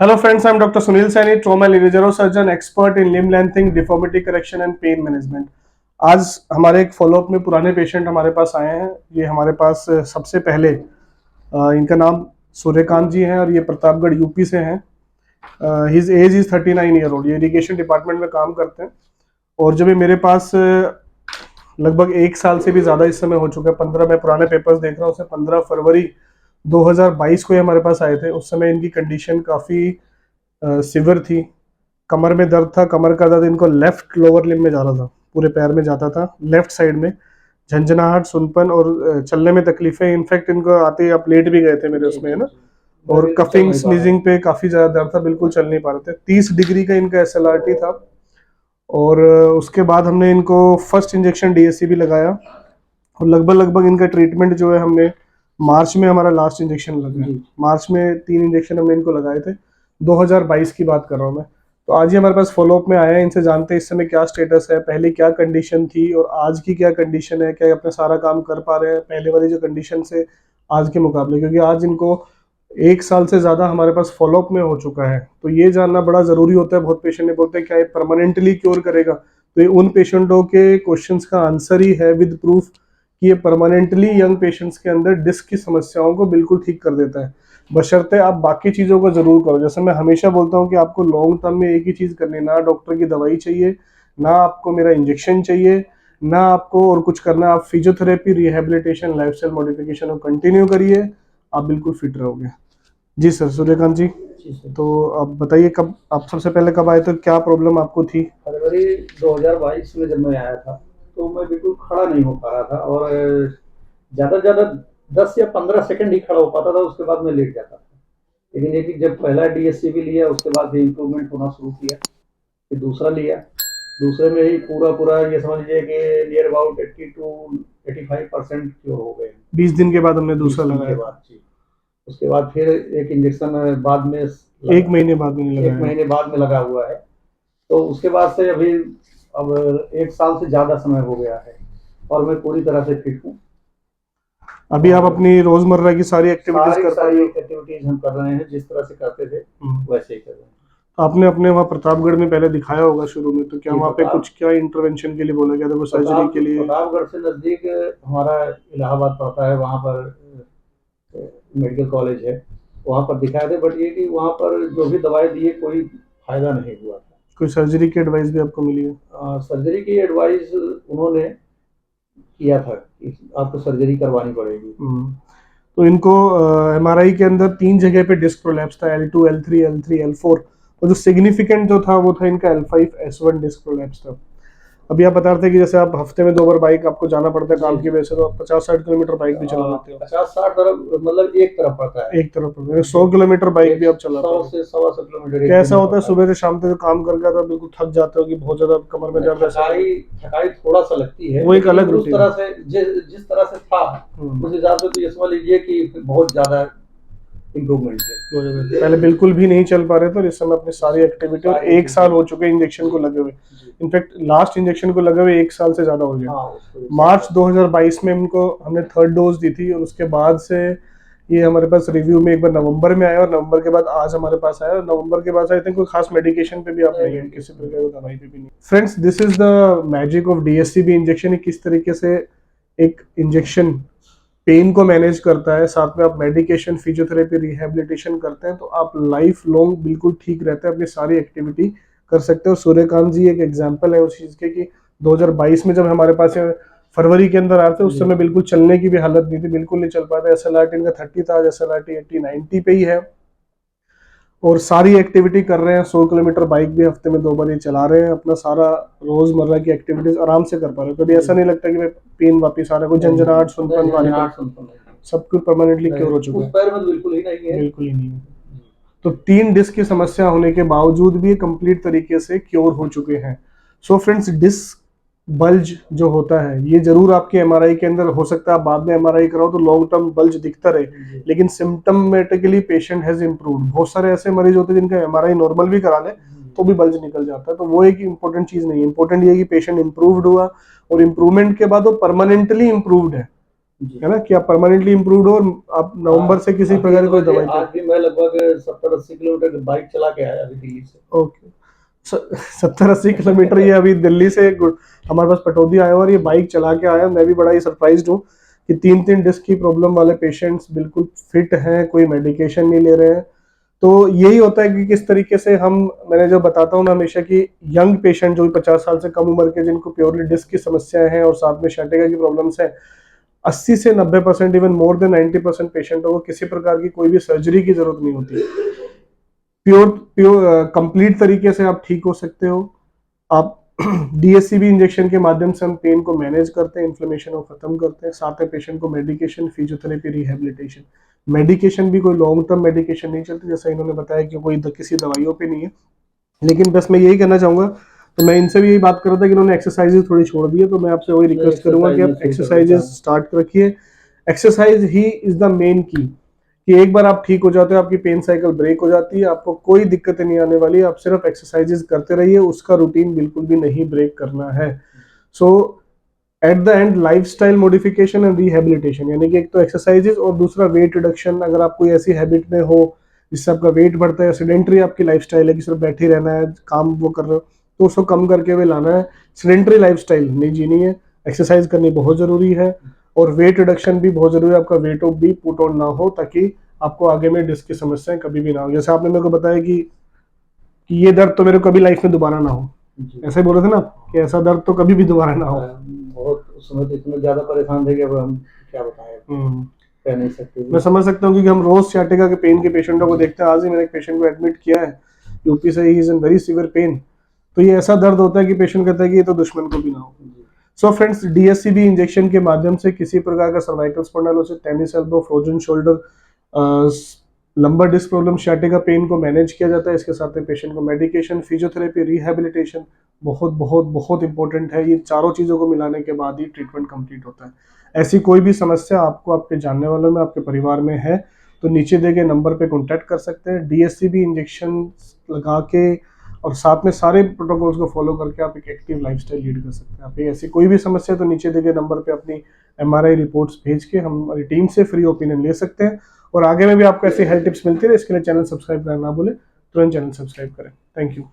Hello friends, I'm Dr. Sunil Saini, trauma and neurosurgeon, expert in limb lengthening, deformity correction and pain management. आज हमारे एक follow up में पुराने patient हमारे पास आए हैं। ये हमारे पास सबसे पहले इनका नाम सूर्यकांत जी हैं और ये प्रतापगढ़ यूपी से हैं। His age is 39 year old. ये इरिगेशन डिपार्टमेंट में काम करते हैं और जब ये मेरे पास लगभग एक साल से भी ज़्यादा इस समय हो चुका है, 15 मैं पुराने पेपर्स देख रहा हूँ, उसे 15 फरवरी 2022 को ये हमारे पास आए थे। उस समय इनकी कंडीशन काफ़ी सिवियर थी। कमर में दर्द था, कमर का दर्द इनको लेफ्ट लोअर लिम्ब में जा रहा था, पूरे पैर में जाता था, लेफ्ट साइड में झंझनाहट, सुनपन और चलने में तकलीफें। इनफैक्ट इनको आते ही आप लेट भी गए थे मेरे उसमें, है ना। और कफिंग स्नीजिंग पे काफ़ी ज़्यादा दर्द था, बिल्कुल चल नहीं पा रहे थे। 30 डिग्री का इनका SLRT था और उसके बाद हमने इनको फर्स्ट इंजेक्शन DSC भी लगाया और लगभग इनका ट्रीटमेंट जो है हमने मार्च में, हमारा लास्ट इंजेक्शन लगा, मार्च में 3 इंजेक्शन हमने इनको लगाए थे। 2022 की बात कर रहा हूँ मैं। तो आज ही हमारे पास फॉलोअप में आया है, इनसे जानते हैं इस समय क्या स्टेटस है, पहले क्या कंडीशन थी और आज की क्या कंडीशन है, क्या अपना सारा काम कर पा रहे हैं पहले वाली जो कंडीशन से आज के मुकाबले, क्योंकि आज इनको एक साल से ज़्यादा हमारे पास फॉलोअप में हो चुका है। तो ये जानना बड़ा ज़रूरी होता है। बहुत पेशेंट ने बोलते हैं क्या ये परमानेंटली क्योर करेगा, तो ये उन पेशेंटों के क्वेश्चंस का आंसर ही है विद प्रूफ कि ये परमानेंटली यंग पेशेंट्स के अंदर डिस्क की समस्याओं को बिल्कुल ठीक कर देता है, बशर्ते आप बाकी चीज़ों को ज़रूर करो। जैसे मैं हमेशा बोलता हूँ कि आपको लॉन्ग टर्म में एक ही चीज़ करनी है, ना डॉक्टर की दवाई चाहिए, ना आपको मेरा इंजेक्शन चाहिए, ना आपको और कुछ करना। आप फिजियोथेरेपी, रिहेबिलिटेशन, लाइफस्टाइल मॉडिफिकेशन को कंटिन्यू करिए, आप बिल्कुल फिट रहोगे। जी सर, सूर्यकांत जी, तो आप बताइए कब, आप सबसे पहले कब आए, तो क्या प्रॉब्लम आपको थी? फरवरी 2022 में जब मैं आया था तो मैं बिल्कुल खड़ा नहीं हो पा रहा था और ज़्यादा से ज़्यादा 10 या 15 सेकंड ही खड़ा हो पाता था, उसके बाद मैं लेट जाता था। लेकिन एक जब पहला DSC भी लिया, उसके बाद भी इम्प्रूवमेंट होना शुरू किया, फिर दूसरा लिया, दूसरे में ही पूरा पूरा ये समझ लीजिए कि नियर अबाउट 80 टू 85% क्योर हो गए। 20 दिन के बाद हमने दूसरा 20 दिन के लगाया। बाद जी। उसके बाद फिर एक इंजेक्शन बाद में एक महीने बाद मैंने एक लगाया। महीने बाद में लगा हुआ है। तो उसके बाद से अभी अब एक साल से ज़्यादा समय हो गया है और मैं पूरी तरह से फिट हूँ। अभी आप अपनी रोजमर्रा की सारी एक्टिविटीज कर पा रहे हो? एक्टिविटीज हम कर रहे हैं, जिस तरह से करते थे वैसे ही कर रहे हैं। तो आपने अपने वहाँ प्रतापगढ़ में पहले दिखाया होगा शुरू में, तो क्या वहाँ पे कुछ क्या इंटरवेंशन के लिए बोला गया था, वो सर्जरी के लिए? प्रतापगढ़ से नजदीक हमारा इलाहाबाद पड़ता है, वहाँ पर मेडिकल कॉलेज है, वहाँ पर दिखाए थे। बट ये कि वहाँ पर जो भी दवाई दिए कोई फायदा नहीं हुआ था। कोई सर्जरी की एडवाइस भी आपको मिली है? सर्जरी की एडवाइस उन्होंने किया था कि आपको सर्जरी करवानी पड़ेगी। तो इनको MRI के अंदर 3 जगह पे डिस्क प्रोलैप्स था, L2, L3, L4, और जो सिग्निफिकेंट जो था वो था इनका L5, S1 डिस्क प्रोलैप्स था। अभी आप बता रहे थे कि जैसे आप हफ्ते में 2 बार बाइक आपको जाना पड़ता है काम की वजह से, तो आप 50-60 किलोमीटर बाइक भी चला लेते हो? 50-60 तरफ मतलब एक तरफ पड़ता है, एक तरफ पड़ता है, 100 किलोमीटर बाइक भी आप चला पाते हो? 100 से 125 किलोमीटर। कैसा होता है सुबह से शाम तक काम करके आता, बिल्कुल थक जाते हो कि बहुत ज्यादा कमर में दर्द? थकाई थोड़ा सा लगती है, वो एक अलग उस तरह से जिस तरह से था उस हिसाब से तो ये समझ लीजिए कि बहुत ज्यादा इम्प्रूवमेंट है। पहले बिल्कुल भी नहीं चल पा रहे थे और इस समय अपनी सारी एक्टिविटी, और एक साल हो चुके इंजेक्शन को लगे हुए। इनफैक्ट लास्ट इंजेक्शन को लगे हुए एक साल से ज्यादा हो गया। मार्च 2022 में इनको हमने 3rd डोज दी थी और उसके बाद से ये हमारे पास रिव्यू में एक बार नवंबर में आया और नवंबर के बाद आज हमारे पास आया। और नवंबर के बाद आई थिंक कोई खास मेडिकेशन पे भी आप नहीं है, किसी प्रकार की दवाई पे भी नहीं। Friends, this is the magic of DSCB injection. किस तरीके से एक इंजेक्शन पेन को मैनेज करता है, साथ में आप मेडिकेशन, फिजियोथेरेपी, रिहेबिलिटेशन करते हैं, तो आप लाइफ लॉन्ग बिल्कुल ठीक रहते हैं, अपनी सारी एक्टिविटी कर सकते हैं। और सूर्यकांत जी एक एग्जांपल है उस चीज़ के कि 2022 में जब हमारे पास फरवरी के अंदर आए थे, उस समय बिल्कुल चलने की भी हालत नहीं थी, बिल्कुल नहीं चल पाते। SLRT इनका 30 था, आज SLRT 80-90 पे ही है और सारी एक्टिविटी कर रहे हैं। 100 किलोमीटर बाइक भी हफ्ते में 2 बार ही चला रहे हैं, अपना सारा रोजमर्रा की एक्टिविटीज आराम से कर पा रहे हैं। कभी ऐसा नहीं लगता कि मैं पेन वापिस आ रहा है, कोई झंझनाहट, सुनपन वाली सब कुछ परमानेंटली क्योर हो चुका है? पैर में बिल्कुल ही नहीं है, बिल्कुल ही नहीं है। तो 3 डिस्क की समस्या होने के बावजूद भी कंप्लीट तरीके से क्योर हो चुके हैं। सो फ्रेंड्स, डिस्क बल्ज जो होता है ये जरूर आपके MRI के अंदर हो सकता है, आप बाद में MRI कराओ तो लॉन्ग टर्म बल्ज दिखता रहे, लेकिन सिम्टमेटिकली पेशेंट हैज इम्प्रूव्ड। बहुत सारे ऐसे मरीज होते हैं जिनका MRI नॉर्मल भी करा ले तो भी बल्ज निकल जाता है। तो वो एक इंपॉर्टेंट चीज नहीं है, इंपॉर्टेंट ये है कि पेशेंट इम्प्रूव्ड हुआ और इम्प्रूवमेंट के बाद वो परमानेंटली इम्प्रूव्ड है, जी। है ना, कि आप परमानेंटली इम्प्रूव्ड हो और आप नवंबर से किसी अभी प्रकार की तो कोई मुझे दवाई आज पे। भी मैं लगभग 70-80 किलोमीटर बाइक चला के आया अभी दिल्ली से। ओके। 70-80 किलोमीटर ये अभी दिल्ली से हमारे पास पटौदी आया हुआ और ये बाइक चला के आया। मैं भी बड़ा ही सरप्राइज्ड हूँ कि 3-3 डिस्क की प्रॉब्लम वाले पेशेंट्स बिल्कुल फिट हैं, कोई मेडिकेशन नहीं ले रहे हैं। तो यही होता है कि किस तरीके से हम, मैंने जो बताता हूँ मैं हमेशा कि यंग पेशेंट जो 50 साल से कम उम्र के जिनको प्योरली डिस्क की समस्याएं हैं और साथ में शर्टिका की प्रॉब्लम्स है, 80 से 90% इवन मोर देन 90% पेशेंटों को किसी प्रकार की कोई भी सर्जरी की जरूरत नहीं होती। प्योर प्योर कंप्लीट तरीके से आप ठीक हो सकते हो। आप डीएससीबी इंजेक्शन के माध्यम से हम पेन को मैनेज करते हैं, इन्फ्लेमेशन को खत्म करते हैं, साथ में पेशेंट को मेडिकेशन, फिजियोथेरेपी, रिहेबिलिटेशन। मेडिकेशन भी कोई लॉन्ग टर्म मेडिकेशन नहीं चलती, जैसा इन्होंने बताया कि कोई किसी दवाइयों पे नहीं है। लेकिन बस मैं यही कहना चाहूंगा, तो मैं इनसे भी यही बात कर रहा था कि इन्होंने एक्सरसाइजेज थोड़ी छोड़ दी है, तो मैं आपसे वही नहीं, रिक्वेस्ट करूंगा एक्सरसाइज कि मैं आप शुरू कर देता एक्सरसाइजेज हूँ। स्टार्ट रखिए। Exercise he is the main की, कि एक बार आप ठीक हो जाते हो, आपकी पेन साइकिल ब्रेक हो जाती है, आपको कोई दिक्कतें नहीं आने वाली, आप सिर्फ एक्सरसाइजेज करते रहिए, उसका रूटीन बिल्कुल भी नहीं ब्रेक करना है। So at the end lifestyle modification and rehabilitation, यानी कि एक तो एक्सरसाइजेज और दूसरा वेट रिडक्शन। अगर आप कोई ऐसी हैबिट में हो जिससे आपका वेट बढ़ता है, सेडेंट्री आपकी लाइफस्टाइल है कि सिर्फ बैठे रहना है, काम वो कर रहे हो, तो उसको कम करके हुए लाना है। सेडेंट्री लाइफस्टाइल नहीं जीनी है, एक्सरसाइज करनी बहुत जरूरी है, और वेट रिडक्शन भी बहुत जरूरी है, आपका वेट भी पुट ऑन ना हो, ताकि आपको आगे में डिस्क की समस्याएं कभी भी ना हो। जैसे आपने मेरे को बताया कि ये दर्द तो मेरे को कभी लाइफ में दोबारा ना हो, जी। ऐसे ही बोले थे ना कि ऐसा दर्द तो कभी भी दोबारा ना हो। बहुत उस समय तो इतने ज़्यादा परेशान थे कि अब हम क्या बताएँ, हम्म। कह नहीं सकते मैं जी। समझ सकता हूँ, क्योंकि हम रोज सियाटिका के पेन के पेशेंटों को देखते हैं। आज ही मैंने एक पेशेंट को एडमिट किया है यूपी से, he is in very severe pain. तो ये ऐसा दर्द होता है कि पेशेंट कहता है कि ये तो दुश्मन को भी ना हो। जी। सो फ्रेंड्स, डीएससीबी इंजेक्शन के माध्यम से किसी प्रकार का cervical spondylosis, tennis elbow, frozen shoulder, lumbar disc problem, sciatica pain को मैनेज किया जाता है। इसके साथ में पेशेंट को मेडिकेशन, फिजियोथेरेपी, रिहेबिलिटेशन बहुत बहुत बहुत इंपॉर्टेंट है। ये चारों चीजों को मिलाने के बाद ही ट्रीटमेंट कंप्लीट होता है। ऐसी कोई भी समस्या आपको, आपके जानने वालों में, आपके परिवार में है, तो नीचे दिए गए नंबर पे कांटेक्ट कर सकते हैं। डीएससीबी इंजेक्शन लगा के और साथ में सारे प्रोटोकॉल्स को फॉलो करके आप एक एक्टिव लाइफस्टाइल लीड कर सकते हैं। आप ऐसी कोई भी समस्या तो नीचे दिए गए नंबर पे अपनी एमआरआई रिपोर्ट्स भेज के हमारी टीम से फ्री ओपिनियन ले सकते हैं। और आगे में भी आपको ऐसी हेल्थ टिप्स मिलती है, इसके लिए चैनल सब्सक्राइब करना ना भूलें। तुरंत चैनल सब्सक्राइब करें। Thank you.